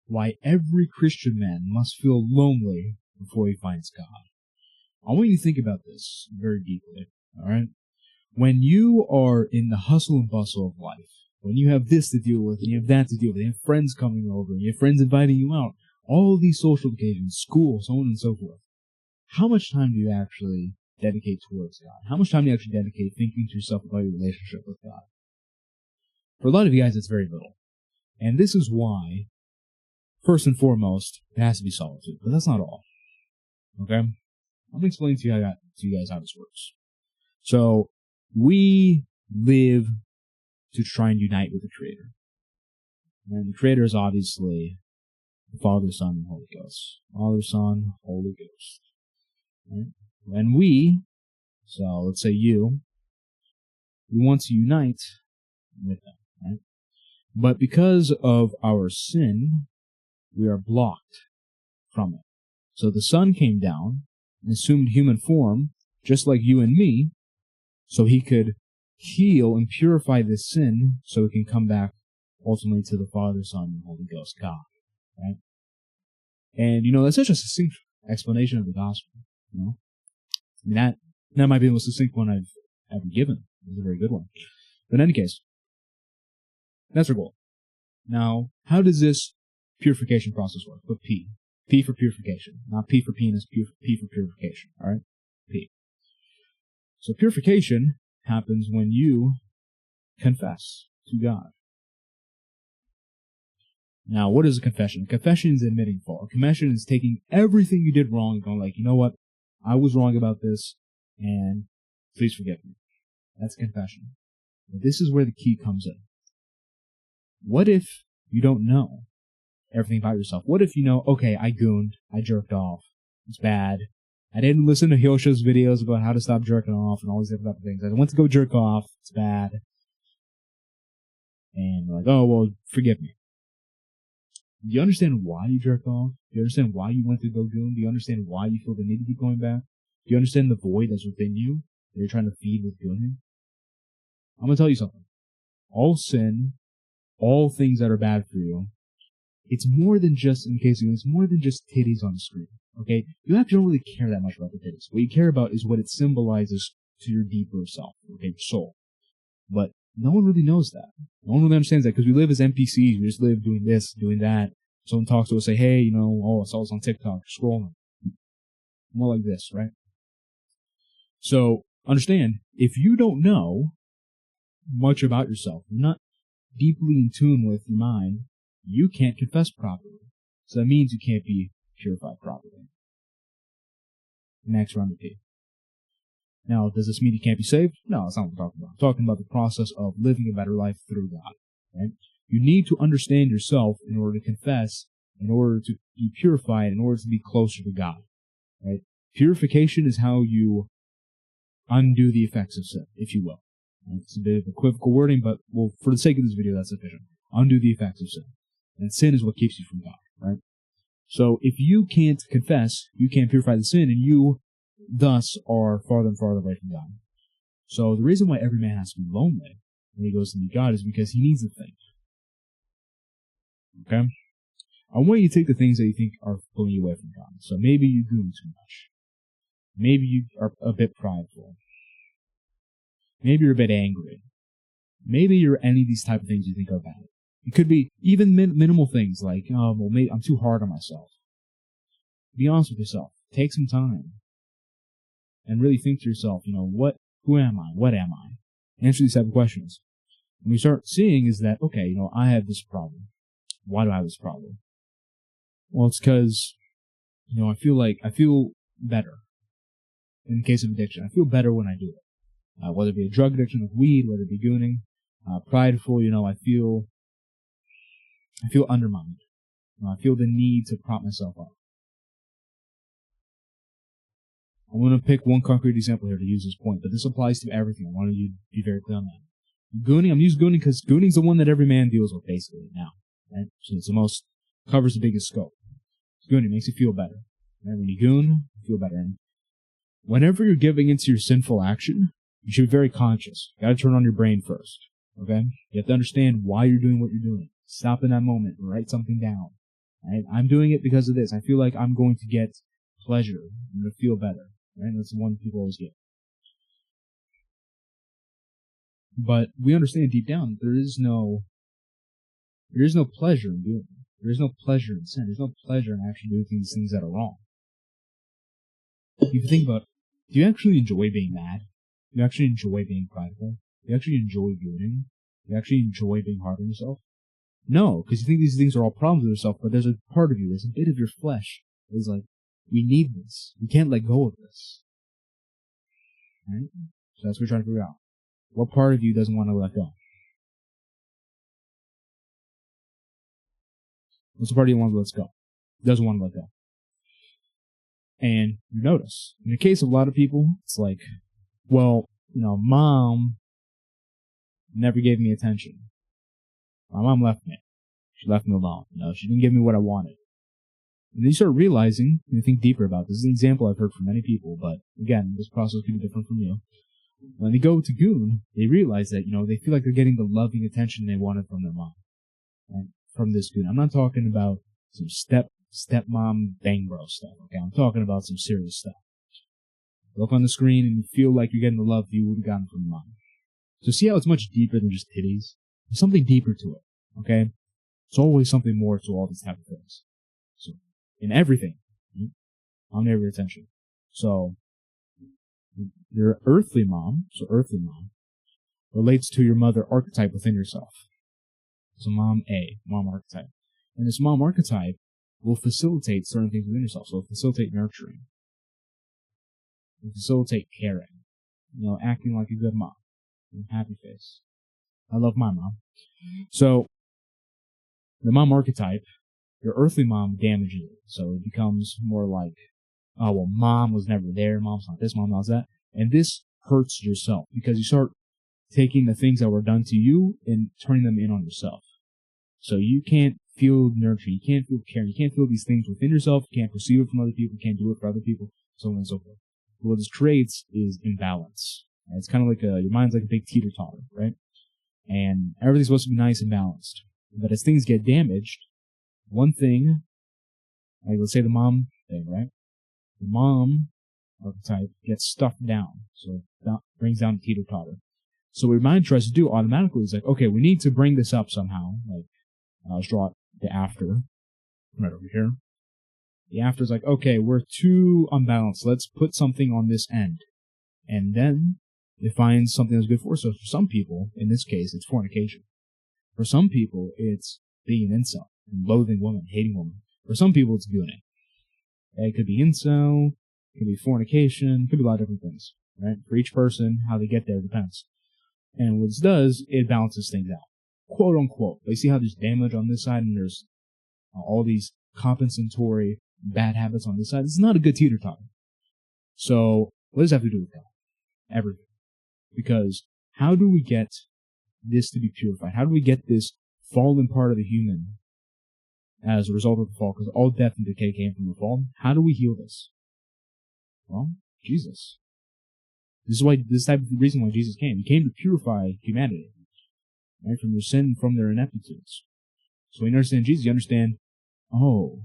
why every Christian man must feel lonely before he finds God. I want you to think about this very deeply, alright? When you are in the hustle and bustle of life, when you have this to deal with, and you have that to deal with, you have friends coming over, and you have friends inviting you out, all of these social occasions, school, so on and so forth, how much time do you actually dedicate towards God? How much time do you actually dedicate thinking to yourself about your relationship with God? For a lot of you guys, it's very little. And this is why, first and foremost, it has to be solitude. But that's not all. Okay? I'm going to explain to you guys how this works. So, we live to try and unite with the Creator. And the Creator is obviously the Father, Son, and Holy Ghost. Father, Son, Holy Ghost. Right? When we, so let's say you, we want to unite with them, right? But because of our sin, we are blocked from it. So the Son came down and assumed human form, just like you and me, so he could heal and purify this sin so it can come back ultimately to the Father, Son, and Holy Ghost, God. Right? And, that's such a succinct explanation of the gospel. That might be the most succinct one I've ever given. It's a very good one. But in any case, that's our goal. Now, how does this purification process work? Put P. P for purification. Not P for penis, P for purification. Alright? P. So purification happens when you confess to God. Now, what is a confession? A confession is admitting fault. A confession is taking everything you did wrong and going like, you know what? I was wrong about this, and please forgive me. That's confession. But this is where the key comes in. What if you don't know everything about yourself? What if you know, okay, I gooned, I jerked off, it's bad. I didn't listen to Hyosha's videos about how to stop jerking off and all these different things. I went to go jerk off, it's bad. And you're like, oh, well, forgive me. Do you understand why you jerked off? Do you understand why you went to go goon? Do you understand why you feel the need to keep going back? Do you understand the void that's within you that you're trying to feed with gooning? I'm going to tell you something. All sin, all things that are bad for you, it's more than just, in case you know, it's more than just titties on the screen. Okay? You actually don't really care that much about the titties. What you care about is what it symbolizes to your deeper self, okay, your soul. But no one really knows that. No one really understands that because we live as NPCs. We just live doing this, doing that. Someone talks to us, say, hey, I saw this on TikTok, scrolling. More like this, right? So, understand, if you don't know much about yourself, you're not deeply in tune with your mind, you can't confess properly. So that means you can't be purified properly. Next, round of P. Now, does this mean you can't be saved? No, that's not what I'm talking about. I'm talking about the process of living a better life through God. Right? You need to understand yourself in order to confess, in order to be purified, in order to be closer to God. Right? Purification is how you undo the effects of sin, if you will. Right? It's a bit of equivocal wording, but for the sake of this video, that's sufficient. Undo the effects of sin. And sin is what keeps you from God. Right? So if you can't confess, you can't purify the sin, and you thus are farther and farther away from God. So the reason why every man has to be lonely when he goes to meet God is because he needs to think. Okay? I want you to take the things that you think are pulling you away from God. So maybe you goon too much. Maybe you are a bit prideful. Maybe you're a bit angry. Maybe you're any of these type of things you think are bad. It could be even minimal things like, maybe I'm too hard on myself. Be honest with yourself. Take some time. And really think to yourself, who am I? What am I? Answer these type of questions. And we start seeing is that, okay, I have this problem. Why do I have this problem? Well, it's because, I feel better. In the case of addiction, I feel better when I do it. Whether it be a drug addiction of weed, whether it be gooning, prideful, I feel undermined. I feel the need to prop myself up. I'm going to pick one concrete example here to use this point, but this applies to everything. I wanted you to be very clear on that. Gooning, I'm using gooning because gooning's the one that every man deals with basically now. Right? So it's covers the biggest scope. Gooning makes you feel better. Right? When you goon, you feel better. And whenever you're giving into your sinful action, you should be very conscious. You got to turn on your brain first. Okay? You have to understand why you're doing what you're doing. Stop in that moment and write something down. Right? I'm doing it because of this. I feel like I'm going to get pleasure. I'm going to feel better. Right? That's the one people always get. But we understand deep down there is no pleasure in doing it. There is no pleasure in sin. There's no pleasure in actually doing these things that are wrong. If you think about, do you actually enjoy being mad? Do you actually enjoy being prideful? Do you actually enjoy doing? Do you actually enjoy being hard on yourself? No, because you think these things are all problems with yourself, but there's a part of you, there's a bit of your flesh that is like, we need this. We can't let go of this. Right? So that's what we're trying to figure out. What part of you doesn't want to let go? What's the part of you wants to let go? Doesn't want to let go. And you notice, in the case of a lot of people, it's like, well, mom never gave me attention. My mom left me. She left me alone. She didn't give me what I wanted. And then you start realizing, and you think deeper about this. This is an example I've heard from many people, but again, this process could be different from you. When they go to Goon, they realize that, they feel like they're getting the loving attention they wanted from their mom. And from this Goon. I'm not talking about some stepmom bang bro stuff, okay? I'm talking about some serious stuff. Look on the screen and you feel like you're getting the love you would have gotten from mom. So see how it's much deeper than just titties? There's something deeper to it, okay? There's always something more to all these type of things. So, in everything, I'm never attention. So, your earthly mom relates to your mother archetype within yourself. So mom archetype. And this mom archetype will facilitate certain things within yourself. So it'll facilitate nurturing. It'll facilitate caring. Acting like a good mom. Happy face. I love my mom. So, the mom archetype, your earthly mom damages it. So it becomes more like, oh, well, mom was never there. Mom's not this, mom not that. And this hurts yourself because you start taking the things that were done to you and turning them in on yourself. So you can't feel nurturing, you can't feel caring, you can't feel these things within yourself, you can't perceive it from other people, you can't do it for other people, so on and so forth. What this creates is imbalance. And it's kind of like your mind's like a big teeter-totter, right? And everything's supposed to be nice and balanced. But as things get damaged, one thing, like let's say the mom thing, right? The mom archetype gets stuffed down, so it brings down the teeter-totter. So what your mind tries to do automatically is like, okay, we need to bring this up somehow. Like, I'll draw the after right over here. The after is like, okay, we're too unbalanced. Let's put something on this end. And then it finds something that's good for us. So for some people, in this case, it's fornication. For some people, it's being an incel, loathing women, hating women. For some people, it's gooning. It could be incel, it could be fornication, it could be a lot of different things. Right? For each person, how they get there depends. And what this does, it balances things out. Quote unquote. They see how there's damage on this side and there's all these compensatory bad habits on this side. It's not a good teeter-totter. So, what does that have to do with God? Everything. Because how do we get this to be purified? How do we get this fallen part of the human as a result of the fall? Because all death and decay came from the fall. How do we heal this? Well, Jesus. This is the reason why Jesus came. He came to purify humanity, right, from their sin and from their ineptitudes. So when you understand Jesus, you understand, when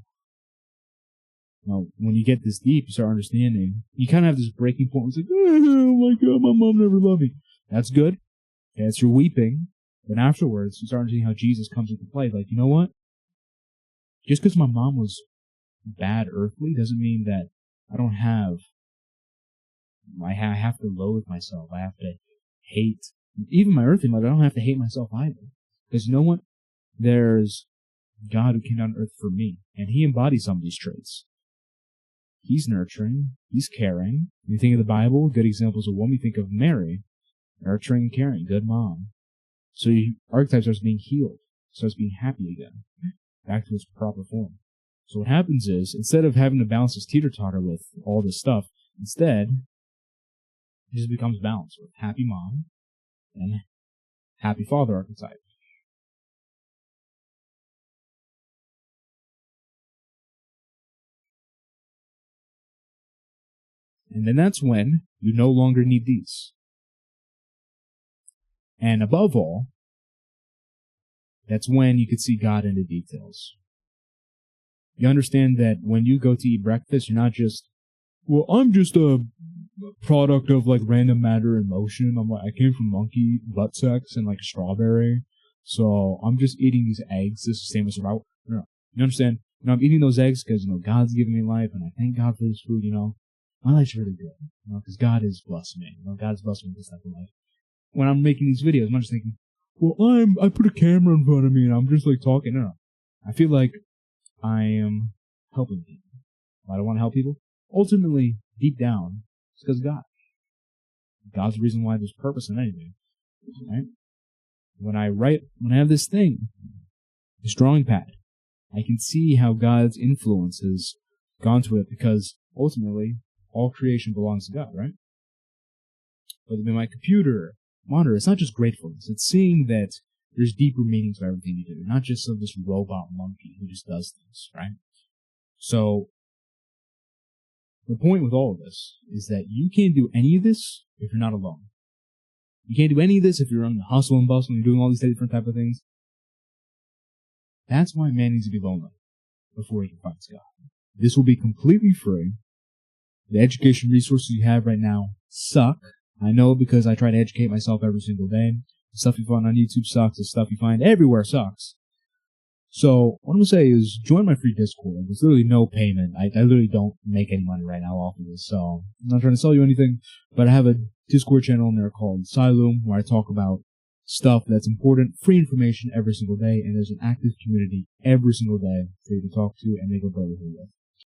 you get this deep, you start understanding. You kind of have this breaking point. It's like, oh my God, my mom never loved me. That's good. Okay, it's your weeping. Then afterwards, you start understanding how Jesus comes into play. Like, you know what? Just because my mom was bad earthly doesn't mean that I don't have. I have to loathe myself. I have to hate. Even my earthly mother, I don't have to hate myself either. Because you know what? There's God who came down to earth for me. And He embodies some of these traits. He's nurturing. He's caring. When you think of the Bible, good examples of one, we think of Mary. Nurturing and caring. Good mom. So your archetype starts being healed. Starts being happy again. Back to its proper form. So what happens is, instead of having to balance this teeter-totter with all this stuff, instead, it just becomes balanced with happy mom and happy father archetype. And then that's when you no longer need these. And above all, that's when you could see God in the details. You understand that when you go to eat breakfast, you're not just, well, I'm just a product of like random matter and motion. I came from monkey butt sex and like a strawberry, so I'm just eating these eggs to sustain my survival. No, you understand? I'm eating those eggs because God's giving me life, and I thank God for this food. My life's really good, because God has blessed me. God's blessed me with this type of life. When I'm making these videos, I'm not just thinking, well, I put a camera in front of me and I'm just like talking. No. I feel like I am helping people. Why do I want to help people? Ultimately, deep down, it's because of God. God's the reason why there's purpose in anything. Right? When I have this thing, this drawing pad, I can see how God's influence has gone to it, because ultimately, all creation belongs to God, right? Whether it be my computer, monitor, it's not just gratefulness. It's seeing that there's deeper meanings to everything you do, not just of this robot monkey who just does things, right? So, the point with all of this is that you can't do any of this if you're not alone. You can't do any of this if you're on the hustle and bustle and doing all these different type of things. That's why man needs to be lonely before he can find God. This will be completely free. The education resources you have right now suck. I know, because I try to educate myself every single day. The stuff you find on YouTube sucks. The stuff you find everywhere sucks. So, what I'm going to say is, join my free Discord. There's literally no payment. I literally don't make any money right now off of this, so I'm not trying to sell you anything, but I have a Discord channel in there called Siloom, where I talk about stuff that's important, free information every single day, and there's an active community every single day for you to talk to and make a brotherhood with.